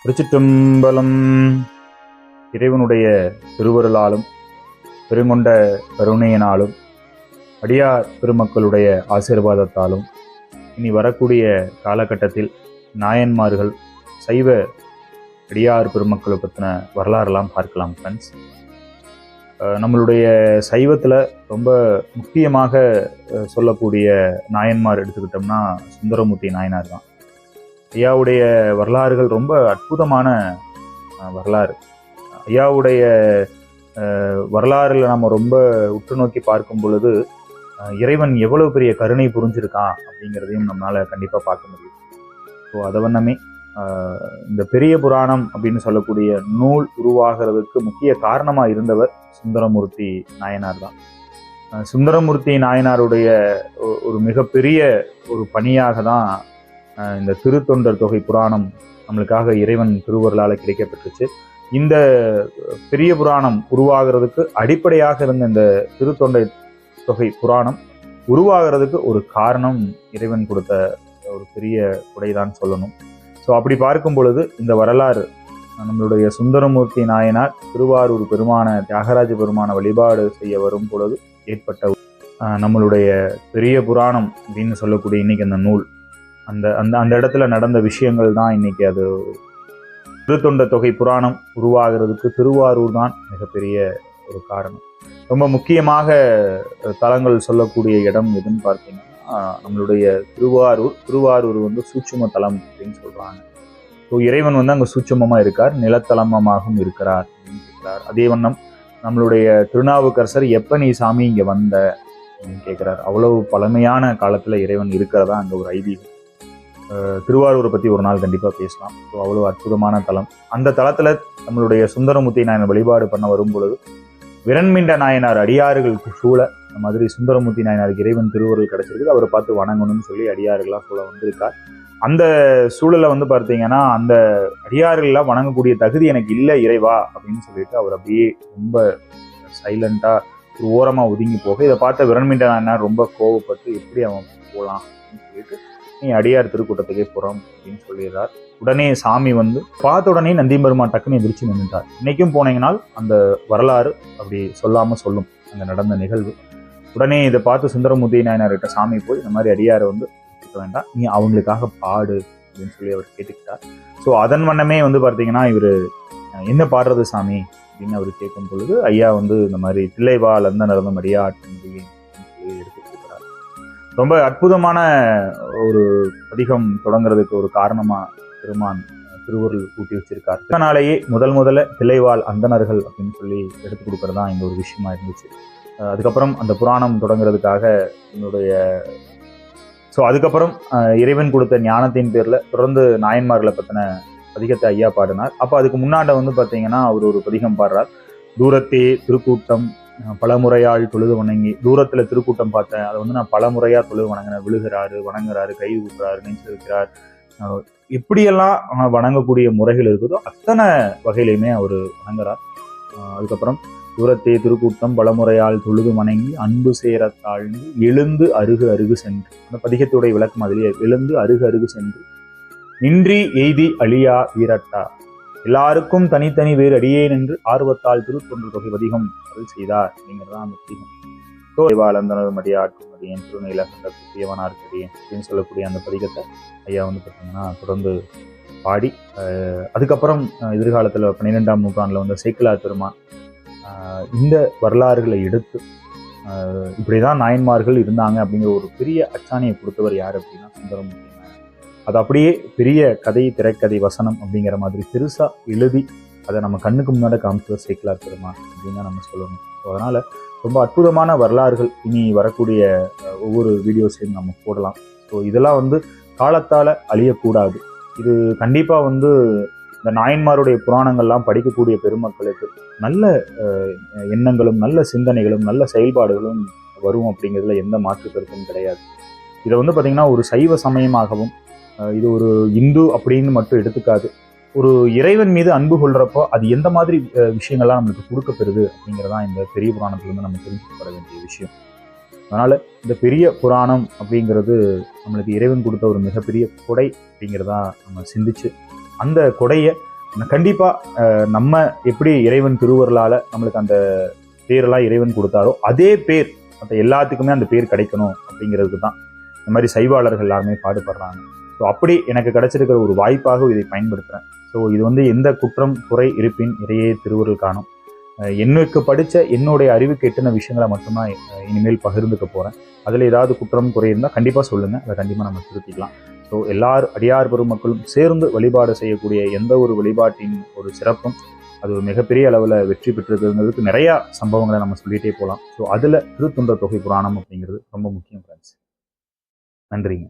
திருச்சிற்றம்பலம். இறைவனுடைய திருவருளாலும் பெருங்கொண்ட கருணையினாலும் அடியார் பெருமக்களுடைய ஆசீர்வாதத்தாலும் இனி வரக்கூடிய காலகட்டத்தில் நாயன்மார்கள் சைவ அடியார் பெருமக்களை பற்றின வரலாறுலாம் பார்க்கலாம் ஃப்ரெண்ட்ஸ். நம்மளுடைய சைவத்தில் ரொம்ப முக்கியமாக சொல்லக்கூடிய நாயன்மார் எடுத்துக்கிட்டோம்னா சுந்தரமூர்த்தி நாயனார் தான். ஐயாவுடைய வரலாறுகள் ரொம்ப அற்புதமான வரலாறு. ஐயாவுடைய வரலாறுல நம்ம ரொம்ப உற்று நோக்கி பார்க்கும் பொழுது இறைவன் எவ்வளவு பெரிய கருணை புரிஞ்சிருக்கான் அப்படிங்கிறதையும் நம்மளால கண்டிப்பாக பார்க்க முடியும். ஸோ அதை வண்ணமே இந்த பெரிய புராணம் அப்படின்னு சொல்லக்கூடிய நூல் உருவாகிறதுக்கு முக்கிய காரணமாக இருந்தவர் சுந்தரமூர்த்தி நாயனார் தான். சுந்தரமூர்த்தி நாயனாருடைய ஒரு மிகப்பெரிய ஒரு பணியாக தான் இந்த திருத்தொண்டர் தொகை புராணம் நம்மளுக்காக இறைவன் திருவருளால் கிடைக்கப்பட்டுருச்சு. இந்த பெரிய புராணம் உருவாகிறதுக்கு அடிப்படையாக இருந்த இந்த திருத்தொண்டர் தொகை புராணம் உருவாகிறதுக்கு ஒரு காரணம் இறைவன் கொடுத்த ஒரு பெரிய கொடைதான் சொல்லணும். ஸோ அப்படி பார்க்கும் பொழுது இந்த வரலாறு நம்மளுடைய சுந்தரமூர்த்தி நாயனார் திருவாரூர் பெருமான தியாகராஜ பெருமான வழிபாடு செய்ய வரும் பொழுது ஏற்பட்ட நம்மளுடைய பெரிய புராணம் அப்படின்னு சொல்லக்கூடிய இன்னைக்கு அந்த நூல் அந்த அந்த அந்த இடத்துல நடந்த விஷயங்கள் தான் இன்னைக்கு அது திருத்தொண்ட தொகை புராணம் உருவாகிறதுக்கு திருவாரூர் தான் மிகப்பெரிய ஒரு காரணம். ரொம்ப முக்கியமாக தலங்கள் சொல்லக்கூடிய இடம் எதுன்னு பார்த்தீங்கன்னா நம்மளுடைய திருவாரூர் வந்து சூட்சும தலம் அப்படின்னு சொல்றாங்க. ஸோ இறைவன் வந்து அங்கே சூட்சுமமாக இருக்கார், நிலத்தலமாகவும் இருக்கிறார் அப்படின்னு கேட்கிறார். அதே வண்ணம் நம்மளுடைய திருநாவுக்கரசர் எப்போ நீ சாமி இங்கே வந்த அப்படின்னு கேட்குறார். அவ்வளவு பழமையான காலத்தில் இறைவன் இருக்கிறதா அங்கே ஒரு ஐதீகம். திருவாரூரை பற்றி ஒரு நாள் கண்டிப்பாக பேசலாம். ஸோ அவ்வளோ அற்புதமான தலம். அந்த தலத்தில் நம்மளுடைய சுந்தரமூர்த்தி நாயனார் வழிபாடு பண்ண வரும் பொழுது விரண்மிண்ட நாயனார் அடியார்களுக்கு சூழ இந்த மாதிரி சுந்தரமூர்த்தி நாயனாருக்கு இறைவன் திருவருள் கிடைச்சிருக்கு, அவரை பார்த்து வணங்கணும்னு சொல்லி அடியார்களாக சூழ வந்திருக்கார். அந்த சூழலை வந்து பார்த்தீங்கன்னா அந்த அடியார்கள்லாம் வணங்கக்கூடிய தகுதி எனக்கு இல்லை இறைவா அப்படின்னு சொல்லிட்டு அவர் அப்படியே ரொம்ப சைலண்டாக ஒரு ஓரமாக ஒதுங்கி போக இதை பார்த்த விரண்மிண்ட நாயனார் ரொம்ப கோவப்பட்டு எப்படி அவன் போகலாம் அப்படின்னு சொல்லிட்டு நீ அடியார் திருக்கூட்டத்துக்கே போகிறோம் அப்படின்னு சொல்லிடுறார். உடனே சாமி வந்து பார்த்த உடனே நந்தியம்பெருமான் டக்குன்னு எதிர்த்து நின்றுட்டார். இன்னைக்கும் போனீங்கன்னால் அந்த வரலாறு அப்படி சொல்லாமல் சொல்லும் அங்கே நடந்த நிகழ்வு. உடனே இதை பார்த்து சுந்தரமூர்த்தி நாயனார்கிட்ட சாமி போய் இந்த மாதிரி அடியாரை வந்து வேண்டாம், நீ அவங்களுக்காக பாடு அப்படின்னு சொல்லி அவர் கேட்டுக்கிட்டார். ஸோ அதன் வண்ணமே வந்து பார்த்தீங்கன்னா இவர் என்ன பாடுறது சாமி அப்படின்னு அவர் கேட்கும் பொழுது ஐயா வந்து இந்த மாதிரி தில்லைவாழ் அந்த நடந்தம் அடியாட்டும் சொல்லி எடுத்து கொடுக்குறார். ரொம்ப அற்புதமான ஒரு பதிகம் தொடங்குறதுக்கு ஒரு காரணமா பெருமான் திருவருள் கூட்டி வச்சிருக்கார். அதனாலேயே முதல்ல தில்லைவாழ் அந்தணர்கள் அப்படின்னு சொல்லி எடுத்து கொடுக்கறது தான் இந்த ஒரு விஷயமா இருந்துச்சு. அதுக்கப்புறம் அந்த புராணம் தொடங்குறதுக்காக அதுக்கப்புறம் இறைவன் கொடுத்த ஞானத்தின் பேர்ல தொடர்ந்து நாயன்மார்களை பத்தின பதிகத்தை ஐயா பாடினார். அப்போ அதுக்கு முன்னாண்ட வந்து பார்த்தீங்கன்னா அவர் ஒரு பதிகம் பாடுறார். தூரத்தே திருக்கூட்டம் பலமுறையால் தொழுது வணங்கி, தூரத்துல திருக்கூட்டம் பார்த்தேன், அதை வந்து நான் பலமுறையா தொழுது வணங்கினேன், விழுகிறாரு, வணங்குறாரு, கை ஊட்டுறாரு, நெஞ்சு இருக்கிறார், எப்படியெல்லாம் வணங்கக்கூடிய முறைகள் இருக்குதோ அத்தனை வகையிலையுமே அவர் வணங்குறார். அதுக்கப்புறம் தூரத்தே திருக்கூட்டம் பலமுறையால் தொழுது வணங்கி அன்பு சேர தாழ்ந்து எழுந்து அருகு சென்று, அந்த பதிகத்துடைய விளக்கம் அதிலேயே, எழுந்து அருகு சென்று நின்றி எய்தி அழியா வீரட்டா எல்லாருக்கும் தனித்தனி வேறு அடியேன் என்று ஆர்வத்தால் திருத்தொண்டர் தொகை பதிகம் அருள் செய்தார் அப்படிங்கிறதான் அந்த பதிகம். தேவாலந்தனர் மடியாட்டும் அடியேன் திருநீலகண்ட தேவனார்க்கடியேன் அப்படின்னு சொல்லக்கூடிய அந்த பதிகத்தை ஐயா வந்து பார்த்தீங்கன்னா தொடர்ந்து பாடி அதுக்கப்புறம் எதிர்காலத்தில் 12ஆம் நூற்றாண்டில் வந்து சேக்கிழார் பெருமான் இந்த வரலாறுகளை எடுத்து இப்படிதான் நாயன்மார்கள் இருந்தாங்க அப்படிங்கிற ஒரு பெரிய அச்சாணியை கொடுத்தவர் யார் அப்படின்னா சுந்தரமூர்த்தி. அது அப்படியே பெரிய கதை, திரைக்கதை, வசனம் அப்படிங்கிற மாதிரி பெருசா எழுதி அதை நம்ம கண்ணுக்கு முன்னாடி காமிச்சவர் சேக்கிழார் பெருமான் அப்படின்னு தான் நம்ம சொல்லணும். ஸோ அதனால ரொம்ப அற்புதமான வரலாறுகள் இனி வரக்கூடிய ஒவ்வொரு வீடியோஸையும் நம்ம போடலாம். ஸோ இதெல்லாம் வந்து காலத்தால் அழியக்கூடாது. இது கண்டிப்பாக வந்து இந்த நாயன்மாருடைய புராணங்கள்லாம் படிக்கக்கூடிய பெருமக்களுக்கு நல்ல எண்ணங்களும் நல்ல சிந்தனைகளும் நல்ல செயல்பாடுகளும் வரும் அப்படிங்கிறதுல எந்த மாற்று கருத்தும் கிடையாது. இதை வந்து பார்த்திங்கன்னா ஒரு சைவ சமயமாகவும் இது ஒரு இந்து அப்படின்னு மட்டும் எடுத்துக்காது. ஒரு இறைவன் மீது அன்பு கொள்றப்போ அது எந்த மாதிரி விஷயங்கள்லாம் நம்மளுக்கு கொடுக்கப்பெறுது அப்படிங்கிறதான் இந்த பெரிய புராணத்துலேருந்து நம்ம தெரிஞ்சுக்கப்பட வேண்டிய விஷயம். அதனால இந்த பெரிய புராணம் அப்படிங்கிறது நம்மளுக்கு இறைவன் கொடுத்த ஒரு மிகப்பெரிய கொடை அப்படிங்கிறதா நம்ம சிந்திச்சு அந்த கொடையை கண்டிப்பாக நம்ம எப்படி இறைவன் திருவருளால் நம்மளுக்கு அந்த பேரெல்லாம் இறைவன் கொடுத்தாரோ அதே பேர் மற்ற எல்லாத்துக்குமே அந்த பேர் கிடைக்கணும் அப்படிங்கிறதுக்கு தான் இந்த மாதிரி சைவாளர்கள் எல்லாருமே பாடுபடுறாங்க. ஸோ அப்படி எனக்கு கிடைச்சிருக்கிற ஒரு வாய்ப்பாக இதை பயன்படுத்துகிறேன். ஸோ இது எந்த குற்றம் குறை இருப்பின் இறையே திருவருள் காணும். எனக்கு படித்த என்னுடைய அறிவுக்கு எட்டின விஷயங்களை மட்டும்தான் இனிமேல் பகிர்ந்துக்க போகிறேன். அதில் ஏதாவது குற்றம் குறை இருந்தால் கண்டிப்பாக சொல்லுங்கள், அதை கண்டிப்பாக நம்ம திருத்திக்கலாம். ஸோ அடியார் பெருமக்களும் சேர்ந்து வழிபாடு செய்யக்கூடிய எந்த ஒரு வழிபாட்டின் ஒரு சிறப்பும் அது ஒரு மிகப்பெரிய அளவில் வெற்றி பெற்றிருக்கிறதுக்கு நிறையா சம்பவங்களை நம்ம சொல்லிகிட்டே போகலாம். ஸோ அதில் திருத்தொண்டர் தொகை புராணம் அப்படிங்கிறது ரொம்ப முக்கியம் ஃப்ரெண்ட்ஸ். நன்றிங்க.